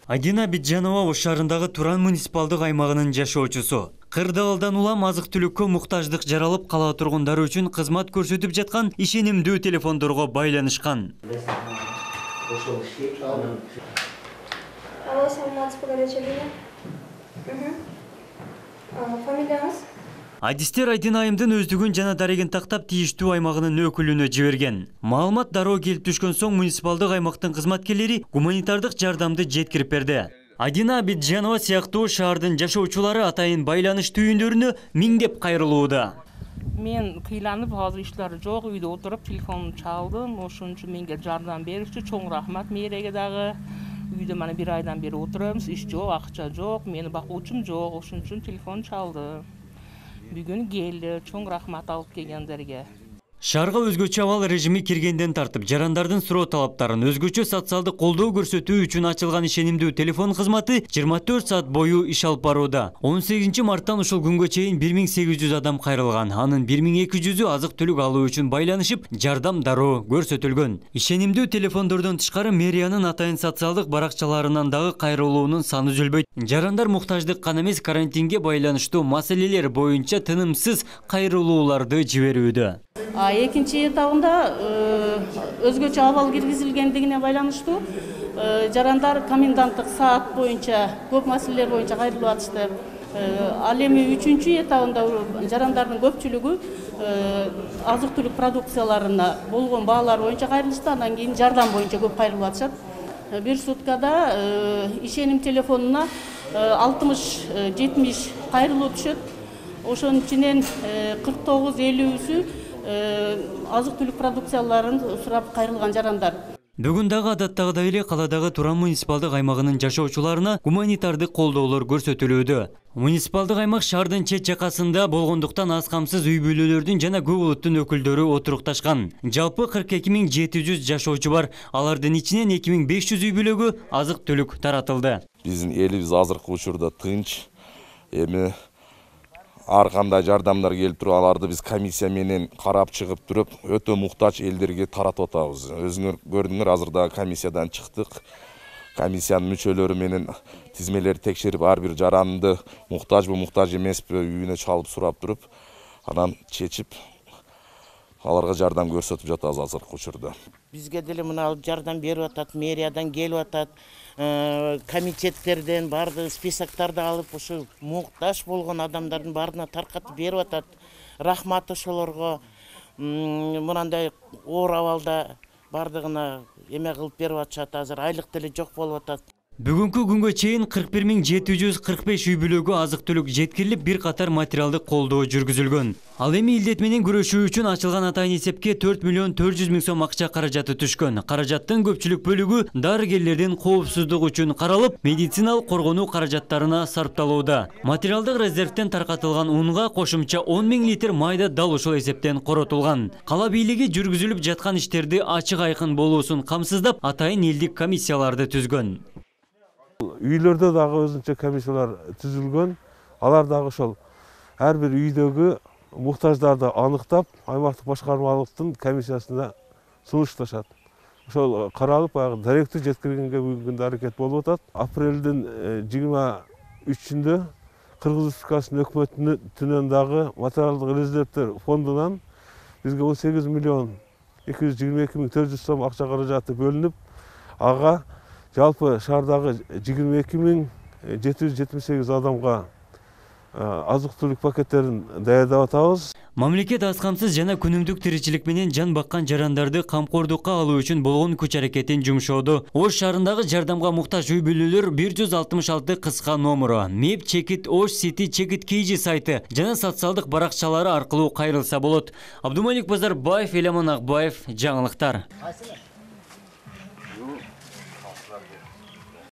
Айдина Биджанова Ош шаарындагы Туран муниципалдык аймагынын жашоочусу. Кырдаалдан улам азык-түлүккө муктаждык жаралып кала тургундары үчүн кызмат көрсөтүп жаткан ишенимдүү телефондорго байланышкан. Алло, саламатсызбы, горячая. Фамилияңыз? Адистер Айдина айымдын өздүгүн жана дарегин тактап тийиштүү аймагынын өкүлүнө жиберген. Маалымат дароо келип түшкөн соң муниципалдык аймактын кызматкерлери гуманитардык жардамды жеткирип берди. Айдина Биджанова сыяктуу шаардын жашоочулары атайын байланыш түйүндөрүнө миңдеп кайрылууда. Мен кыйланып, азыр иштери жок, үйдө отуруп телефон чалдым. Ошон үчүн менге жардам берүүчү чоң рахмат мээреге дагы. Үйдө мана 1 айдан бери отурабыз, иш жок, акча жок, мени бакуучум жок, ошон үчүн телефон чалды. Бүгүн келди, чоң рахмат алып келгендерге. Шаарга өзгөчө абал режими киргенден тартып, жарандардын суроо талаптарын өзгөчө социалдык колдоо көрсөтүү үчүн ачылган ишенимдүү телефон кызматы 24 саат бою иш алып барууда. 18 марттан ушул күнгө чейин 1800 адам кайрылган. Анын 1200-ü азык-түлүк алуу үчүн байланышып, жардам дароо көрсөтүлгөн. Ишенимдүү телефондордон тышкары мэриянын атайын социалдык баракчаларынан дагы кайрылуунун саны үзүлбөйт. Жарандар муктаждык гана эмес, карантинге байланыштуу маселелер боюнча тынымсыз кайрылууларды жиберүүдө. Экинчи этабында өзгөчө абал киргизилгендигине байланыштуу жарандар коменданттык саат боюнча көп маселелер боюнча кайрылып атышты. Ал эми үчүнчү этабында жарандардын көпчүлүгү азык-түлүк продукцияларына болгон баалар боюнча кайрылышты, андан кийин жардам боюнча көп кайрылып атышат. Bir суткада ишеним телефонуна 60-70 кайрылуу түшөт. Ошонун ичинен 49-50-үсү азык-түлүк продукцияларын сурап кайрылган жарандар. Бүгүн дагы адаттагыдай эле каладагы Туран муниципалдык аймагынын жашоочуларына гуманитардык колдоолор көрсөтүлүүдө. Муниципалдык аймак шаардын чет жакасында болгондуктан аз камсыз үй бүлөлөрдүн жана көп улуттун өкүлдөрү отурукташкан. Жалпы 42.700 жашоочу бар. Алардын ичинен 2500 үй бүлөгө азык-түлүк таратылды. Биздин элибиз азыркы учурда тынч. Эми ар кандай жардамдар келип туруп, аларды биз комиссия менен карап чыгып туруп, өтө муктаж элдерге таратып атабыз. Өзүңөр көрдүңөр, азыр да комиссиядан чыктык. Комиссиянын мүчөлөрү менен тизмелерди текшерип, ар бир жаранды муктажбы, муктаж эмеспи үйүнө чалып сурап туруп, анан чечип аларга жардам көрсөтүп жатабыз азыркы учурда. Бизге деле мына жардам берип атат, мэриядан келип атат, комитеттерден барды списоктарды алып, ушу муктаж болгон адамдардын баарына таркатып берип атат. Рахмат ошолорго. Мынандай оор абалда бардыгына эме кылып берип атышат, азыр айлык деле жок болуп атат. Бүгүнкү күнгө чейин 41.745 үй бүлөгө азык-түлүк жеткирилип, бир катар материалдык колдоо жүргүзүлгөн. Ал эми илдет менен күрөшүү үчүн ачылган атайын эсепке 4.400.000 сом акча каражаты түшкөн. Каражаттын көпчүлүк бөлүгү дарыгерлердин коопсуздугу үчүн каралып, медициналык коргонуу каражаттарына сарпталууда. Материалдык резервден таркатылган унга кошумча 10.000 литр майда дал ушул эсептен коротулган. Кала бийлиги жүргүзүлүп жаткан иштерди ачык айкын болуусун камсыздап, атайын элдик комиссияларды түзгөн. Үйлөрдө дагы өзүнчө комиссиялар түзүлгөн. Алар дагы ошол ар бир үйдөгү муктаждарды аныктап, аймактык башкармалыктын комиссиясына сунушташат. Ошол каралып, баягы даректүү жеткиргенге бүгүнкү күндө аракет болуп атат. Апрелдин 23-үндө Кыргыз Республикасынын өкмөтүнөн дагы материалдык резервдер фондунан бизге 18.222.400 сом акча каражаты бөлүнүп, ага жалпы шаардагы 22.778 адамга азык-түлүк пакеттерин даярдап атабыз. Мамлекет аз камсыз жана күнүмдүк тиричилик менен жан баккан жарандарды камкордукка алуу үчүн болгон күч аракетин жумшоодо. Ош шаарындагы жардамга муктаж үй бүлөлөр 166 кыска номуру, МЕП Чекит Ош Сити Чекит Кейжи сайты жана социалдык баракчалары аркылуу кайрылса болот. Абдумалик Базарбаев, Эламан Акбаев, жаңылыктар.